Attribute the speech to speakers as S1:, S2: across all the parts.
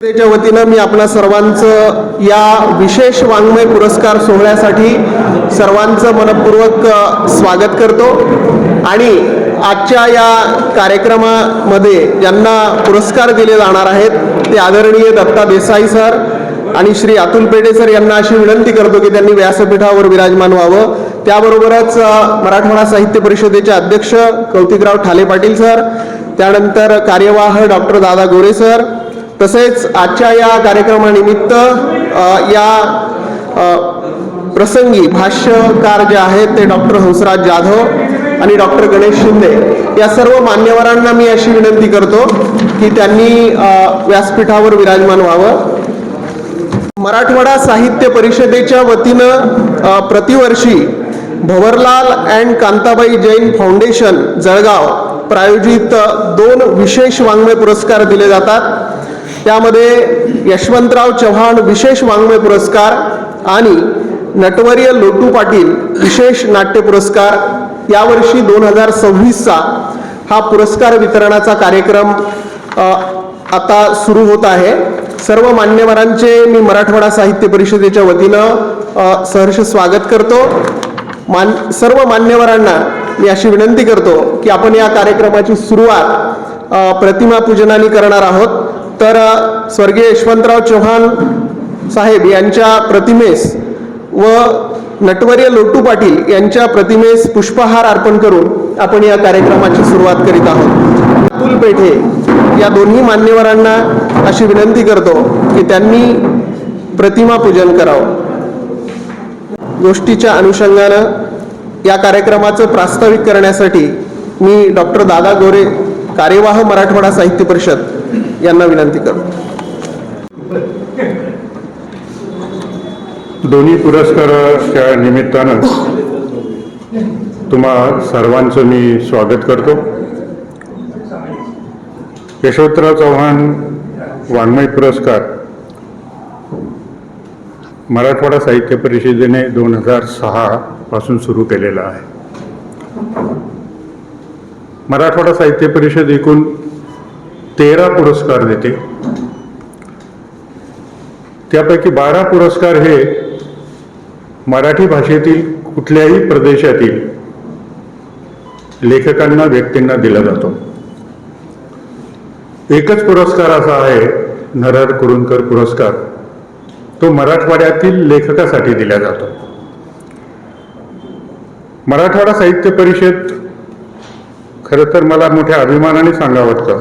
S1: त्याच्या वतीनं मी आपणा सर्वांचं या विशेष वाङ्मय पुरस्कार सोहळ्यासाठी सर्वांचं मनपूर्वक स्वागत करतो आणि आजच्या या कार्यक्रमामध्ये ज्यांना पुरस्कार दिले जाणार आहेत ते आदरणीय दत्ता देसाई सर आणि श्री अतुल पेढे सर यांना अशी विनंती करतो की त्यांनी व्यासपीठावर विराजमान व्हावं। त्याबरोबरच मराठवाडा साहित्य परिषदेचे अध्यक्ष कौतिकराव ठाले पाटील सर, त्यानंतर कार्यवाह डॉक्टर दादा गोरे सर, तसेच आजच्या या कार्यक्रमानिमित्त या प्रसंगी भाष्यकार जे आहेत ते डॉक्टर हंसराज जाधव आणि डॉक्टर गणेश शिंदे या सर्व मान्यवरांना मी अशी विनंती करतो की त्यांनी व्यासपीठावर विराजमान व्हावं। मराठवाडा साहित्य परिषदेच्या वतीनं प्रतिवर्षी भवरलाल अँड कांताबाई जैन फाउंडेशन जळगाव प्रायोजित 2 विशेष वाङ्मय पुरस्कार दिले जातात। त्यामध्ये यशवंतराव चव्हाण विशेष वाङ्मय पुरस्कार आणि नटवर्य लोटू पाटील विशेष नाट्य पुरस्कार यावर्षी 2026चा हा पुरस्कार वितरणाचा कार्यक्रम आता सुरू होत आहे। सर्व मान्यवरांचे मी मराठवाडा साहित्य परिषदेच्या वतीनं सहर्ष स्वागत करतो। सर्व मान्यवरांना मी अशी विनंती करतो की आपण या कार्यक्रमाची सुरुवात प्रतिमा पूजनाने करणार आहोत। तर स्वर्गीय यशवंतराव चव्हाण साहेब यांच्या प्रतिमेस व नटवर्य लोटू पाटील यांच्या प्रतिमेस पुष्पहार अर्पण करून आपण या कार्यक्रमाची सुरुवात करीत आहोत। अतुल पेढे या दोन्ही मान्यवरांना अशी विनंती करतो की त्यांनी प्रतिमा पूजन करावं। गोष्टीच्या अनुषंगानं या कार्यक्रमाचं प्रास्ताविक करण्यासाठी मी डॉक्टर दादा गोरे, कार्यवाह मराठवाडा साहित्य परिषद यांना विनंती करतो।
S2: दोन्ही पुरस्काराच्या निमित्तानं तुम्हा सर्वांचं मी स्वागत करतो। यशवंतराव चव्हाण वाङ्मय पुरस्कार मराठवाडा साहित्य परिषदेने 2006 पासून सुरू केलेला आहे। मराठवाडा साहित्य परिषद एकूण 13 पुरस्कार देते, त्यापैकी 12 पुरस्कार हे मराठी भाषेतील कुठल्याही प्रदेशातील लेखकांना, व्यक्तींना दिला जातो। एकच पुरस्कार असा आहे नरहर कुरुंदकर पुरस्कार, तो मराठवाड्यातील लेखकासाठी दिला जातो। मराठवाडा साहित्य परिषद खरं तर मला मोठ्या अभिमानाने सांगावं वाटतं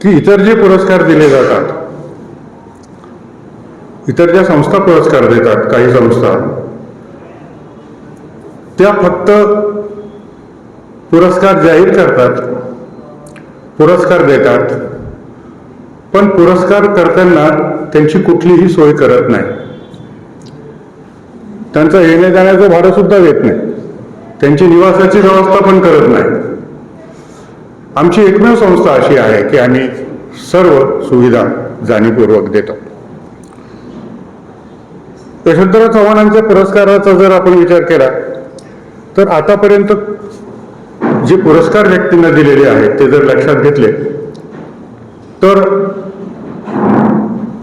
S2: की इतर जे पुरस्कार दिले जातात, इतर ज्या संस्था पुरस्कार देतात, काही संस्था त्या फक्त पुरस्कार जाहीर करतात, पुरस्कार देतात, पण पुरस्कार करताना त्यांची कुठलीही सोय करत नाही। त्यांचं येण्या जाण्याचं भाडं सुद्धा देत नाही, त्यांची निवासाची व्यवस्था पण करत नाही। आमची एकमेव संस्था अशी आहे की आम्ही सर्व सुविधा जाणीवपूर्वक देतो। यशवंतराव चव्हाणांच्या पुरस्काराचा जर आपण विचार केला तर आतापर्यंत जे पुरस्कार व्यक्तींना दिलेले आहेत ते जर लक्षात घेतले तर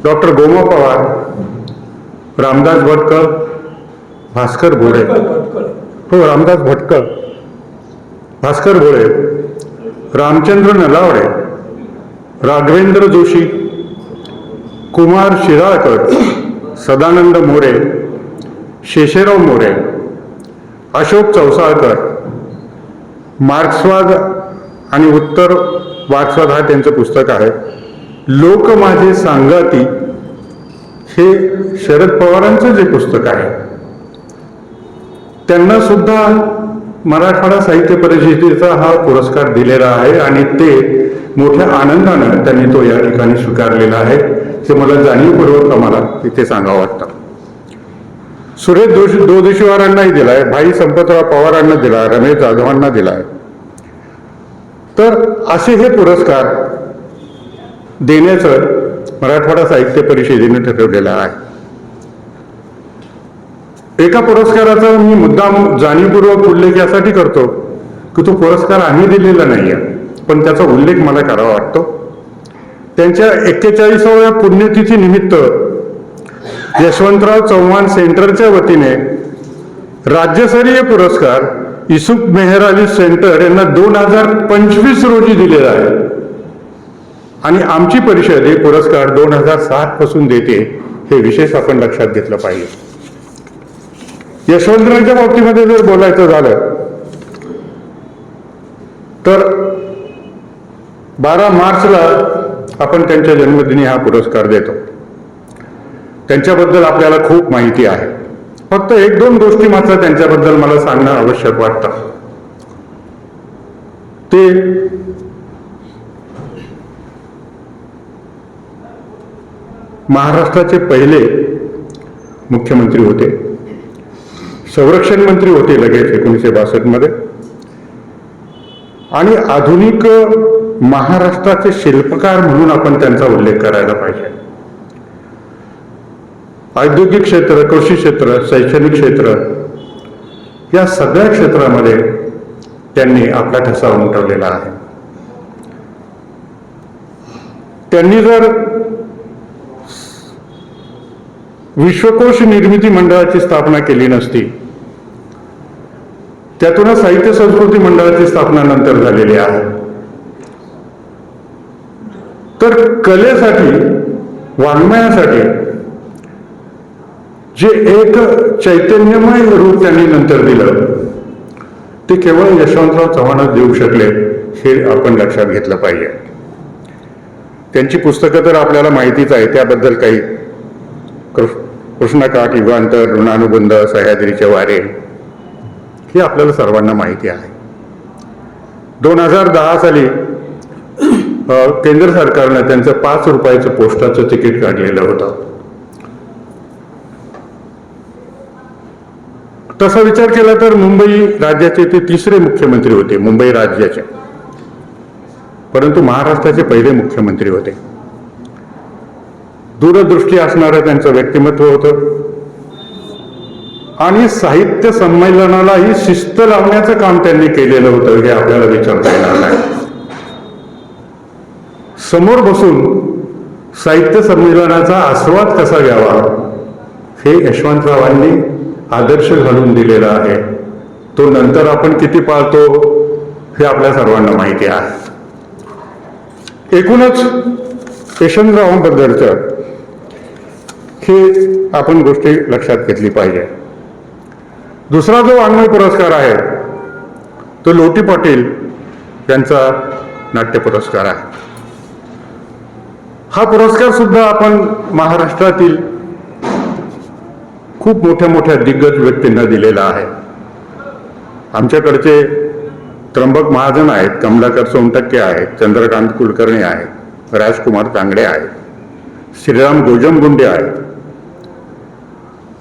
S2: डॉक्टर गोमा पवार, रामदास भटकळ, भास्कर भोळे, रामदास भटकळ, भास्कर भोळे, रामचंद्र नलावडे, राघवेंद्र जोशी, कुमार शिराळकर, सदानंद मोरे, शेषेराव मोरे, अशोक चौसाळकर, मार्क्सवाद आणि उत्तरवादवाद हा त्यांचं पुस्तक आहे। लोक माझे सांगाती हे शरद पवारांचं जे पुस्तक आहे, त्यांना सुद्धा मराठवाडा साहित्य परिषदेचा हा पुरस्कार दिलेला आहे आणि ते मोठ्या आनंदानं त्यांनी तो या ठिकाणी स्वीकारलेला आहे। ते मला जाणीवपूर्वक आम्हाला तिथे सांगावं वाटतं। सुरेश दोदेशीवारांनाही दिलाय, भाई संपतराव पवारांना दिला, रमेश जाधवांना दिलाय। तर असे हे पुरस्कार देण्याचं मराठवाडा साहित्य परिषदेने ठरवलेलं आहे। एका पुरस्काराचा मी मुद्दाम जाणीवपूर्वक उल्लेख यासाठी करतो की तो पुरस्कार आम्ही दिलेला नाहीये, पण त्याचा उल्लेख मला करावा वाटतो। त्यांच्या 41व्या पुण्यतिथी निमित्त यशवंतराव चव्हाण सेंटरच्या वतीने राज्यस्तरीय पुरस्कार युसुफ मेहर अली सेंटर यांना 2025 रोजी दिलेला आहे आणि आमची परिषद हे पुरस्कार 2007 पासून देते, हे विशेष आपण लक्षात घेतलं पाहिजे। यशवंतरावच्या बाबतीमध्ये जर बोलायचं झालं तर 12 मार्चला आपण त्यांच्या जन्मदिनी हा पुरस्कार देतो। त्यांच्याबद्दल आपल्याला खूप माहिती आहे, फक्त 1-2 गोष्टी मात्र त्यांच्याबद्दल मला सांगणं आवश्यक वाटतं। ते महाराष्ट्राचे पहिले मुख्यमंत्री होते, संरक्षण मंत्री होते लगेच 1962 मध्ये, आणि आधुनिक महाराष्ट्राचे शिल्पकार म्हणून आपण त्यांचा उल्लेख करायला पाहिजे। औद्योगिक क्षेत्र, कृषी क्षेत्र, शैक्षणिक क्षेत्र या सगळ्या क्षेत्रामध्ये त्यांनी आपला ठसा उमटवलेला आहे। त्यांनी जर विश्वकोश निर्मिती मंडळाची स्थापना केली नसती, त्यातूनच साहित्य संस्कृती मंडळाची स्थापना नंतर झालेली आहे, तर कलेसाठी, वाङ्मयासाठी जे एक चैतन्यमय रूप त्यांनी नंतर दिलं ते केवळ यशवंतराव चव्हाणच देऊ शकले, हे आपण लक्षात घेतलं पाहिजे। त्यांची पुस्तकं तर आपल्याला माहितीच आहे, त्याबद्दल काही कृष्णकाठ, युगांतर, ऋणानुबंध, सह्याद्रीचे वारे हे आपल्याला सर्वांना माहिती आहे। 2010 साली केंद्र सरकारनं त्यांचं 5 रुपयाचं पोस्टाचं तिकीट काढलेलं होतं। तसा विचार केला तर मुंबई राज्याचे ते 3रे मुख्यमंत्री होते, मुंबई राज्याचे, परंतु महाराष्ट्राचे पहिले मुख्यमंत्री होते। दूरदृष्टी असणारं त्यांचं व्यक्तिमत्व होतं आणि साहित्य संमेलनालाही शिस्त लावण्याचं काम त्यांनी केलेलं होतं, हे आपल्याला विचारता येणार नाही। समोर बसून साहित्य संमेलनाचा आस्वाद कसा घ्यावा हे यशवंतरावांनी आदर्श घालून दिलेला आहे। तो नंतर आपण किती पाळतो हे आपल्या सर्वांना माहिती आहे। एकूणच यशवंतरावांबद्दलचं हे आपण गोष्टी लक्षात घेतली पाहिजे। दुसरा जो वाङ्मय पुरस्कार आहे तो लोटी पाटील यांचा नाट्य पुरस्कार आहे। हा पुरस्कार सुद्धा आपण महाराष्ट्रातील खूप मोठ्या मोठ्या दिग्गज व्यक्तींना दिलेला आहे। आमच्याकडचे त्र्यंबक महाजन आहेत, कमलाकर सोनटक्के आहेत, चंद्रकांत कुलकर्णी आहेत, राजकुमार तांगडे आहेत, श्रीराम गोजमगुंडे आहेत,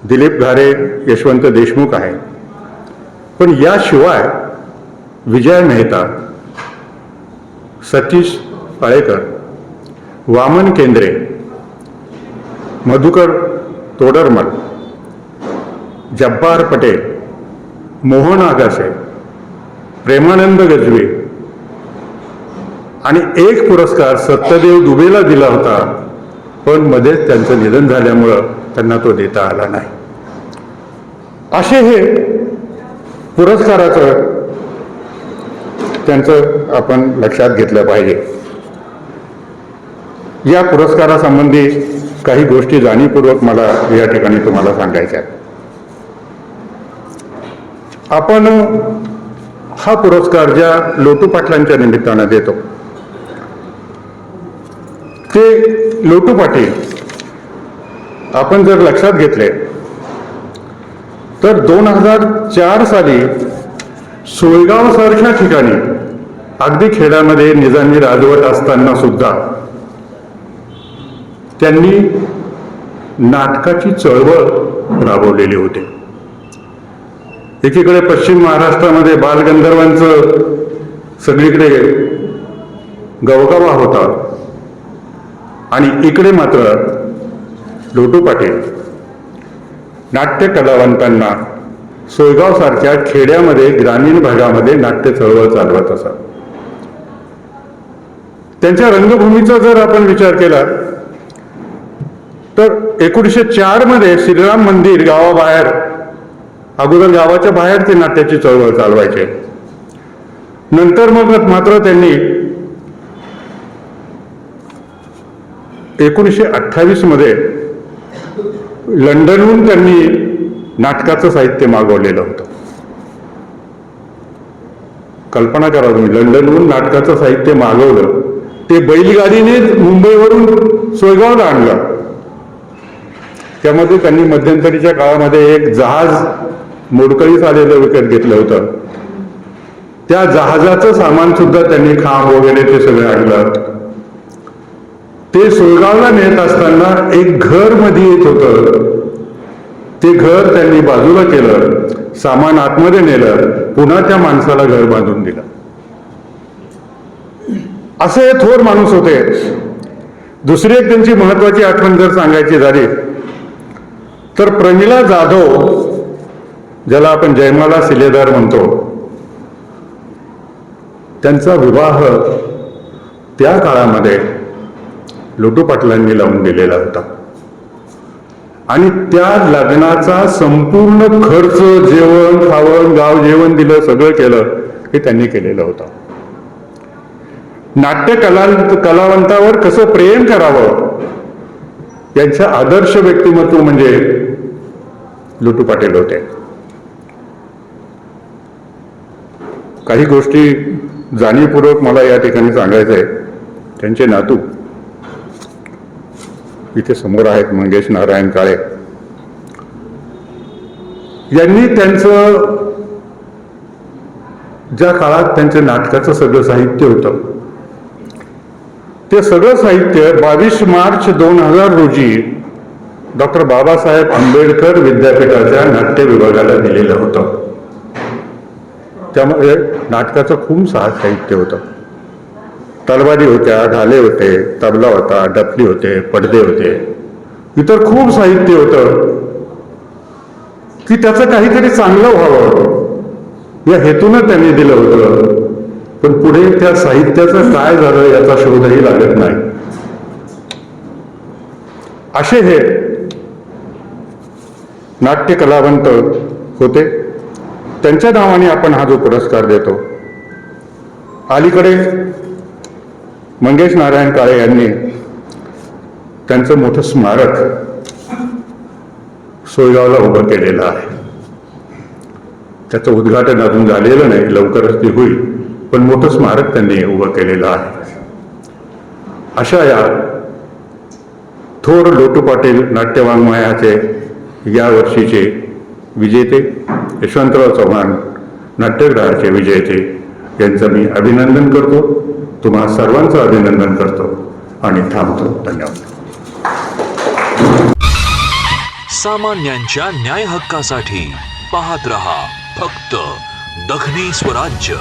S2: दिलीप घारे, यशवंत देशमुख आहेत, पण याशिवाय विजय मेहता, सतीश पाळेकर, वामन केंद्रे, मधुकर तोडरमल, जब्बार पटेल, मोहन आगाशे, प्रेमानंद गजवी आणि एक पुरस्कार सत्यदेव दुबेला दिला होता, पण मध्येच त्यांचं निधन झाल्यामुळं त्यांना तो देता आला नाही। असे हे पुरस्काराचं त्यांचं आपण लक्षात घेतलं पाहिजे। या पुरस्कारासंबंधी काही गोष्टी जाणीवपूर्वक मला या ठिकाणी तुम्हाला सांगायच्या आहेत। आपण हा पुरस्कार ज्या लोटू पाटलांच्या निमित्तानं देतो ते लोटू पाटील आपण जर लक्षात घेतले तर 2004 साली सोयगाव सारख्या ठिकाणी अगदी खेड्यामध्ये निजामी राजवट असताना सुद्धा त्यांनी नाटकाची चळवळ राबवलेली होती। एकीकडे पश्चिम महाराष्ट्रामध्ये बालगंधर्वांचं सगळीकडे गवगवा होता आणि इकडे मात्र लोटू पाटील नाट्य कलावंतांना सोयगाव सारख्या खेड्यामध्ये, ग्रामीण भागामध्ये नाट्य चळवळ चालवत असत। त्यांच्या रंगभूमीचा जर आपण विचार केला तर 1904 मध्ये श्रीराम मंदिर गावाबाहेर, अगोदर गावाच्या बाहेर ते नाट्याची चळवळ चालवायचे. नंतर मग मात्र त्यांनी 1928 मध्ये लंडनहून त्यांनी नाटकाचं साहित्य मागवलेलं होतं. कल्पना करा तुम्ही, लंडनहून नाटकाचं साहित्य मागवलं, ते बैलगाडीने मुंबईवरून सोयगावला आणलं. त्यामध्ये त्यांनी मध्यंतरीच्या काळामध्ये एक जहाज मोडकळीस आलेलं विकत घेतलं होतं. त्या जहाजाचं सामान सुद्धा त्यांनी, खांब वगैरे ते सगळं आणलं. ते सोयगावला नेत असताना एक घर मध्ये येत होतं, ते घर त्यांनी बाजूला केलं, सामान आतमध्ये नेलं, पुन्हा त्या माणसाला घर बांधून दिलं. असे थोर माणूस होते. दुसरी एक त्यांची महत्वाची आठवण जर सांगायची झाली तर प्रमिला जाधव, ज्याला आपण जयमाला शिलेदार म्हणतो, त्यांचा विवाह त्या काळामध्ये लोटू पाटलांनी लावून दिलेला होता आणि त्या लग्नाचा संपूर्ण खर्च, जेवण खावण, गाव जेवण दिलं, सगळं केलं, हे त्यांनी केलेलं होतं. कलावंतावर कसं प्रेम करावं यांच्या आदर्श व्यक्तिमत्व म्हणजे लोटू पाटील होते. काही गोष्टी जाणीवपूर्वक मला या ठिकाणी सांगायचं आहे. त्यांचे नातू इथे समोर आहेत, मंगेश नारायण काळे, यांनी त्यांचं, ज्या काळात त्यांच्या नाटकाचं सगळं साहित्य होतं, ते सगळं साहित्य 22 मार्च 2000 रोजी डॉक्टर बाबासाहेब आंबेडकर विद्यापीठाच्या नाट्य विभागाला दिलेलं होतं. त्यामुळे नाटकाचं खूप साहित्य होतं. तलवारी होत्या, ढाले होते, तबला होता, डफली होते, पडदे होते, इतर खूप साहित्य होतं की त्याचं काहीतरी चांगलं व्हावं या हेतूनं त्यांनी दिलं होतं. पण पुढे त्या साहित्याचं काय झालं याचा शोधही लागत नाही. असे हे नाट्य कलावंत होते. त्यांच्या नावाने आपण हा जो पुरस्कार देतो. अलीकडे मंगेश नारायण काळे यांनी त्यांचं मोठं स्मारक सोयगावला उभं केलेलं आहे. त्याचं उद्घाटन अजून झालेलं नाही, लवकरच ते होईल, पण मोठं स्मारक त्यांनी उभं केलेलं आहे. अशा या थोर लोटू पाटील नाट्यवाङ्मयाचे या वर्षीचे विजेते, यशवंतराव चव्हाण नाट्यगृहाचे विजेते यांचं मी अभिनंदन करतो. तुम्हा सर्वांचं अभिनंदन करतो आणि थांबतो. धन्यवाद.
S3: सामान्यांच्या न्याय हक्कासाठी पाहत रहा फक्त दखनी स्वराज्य.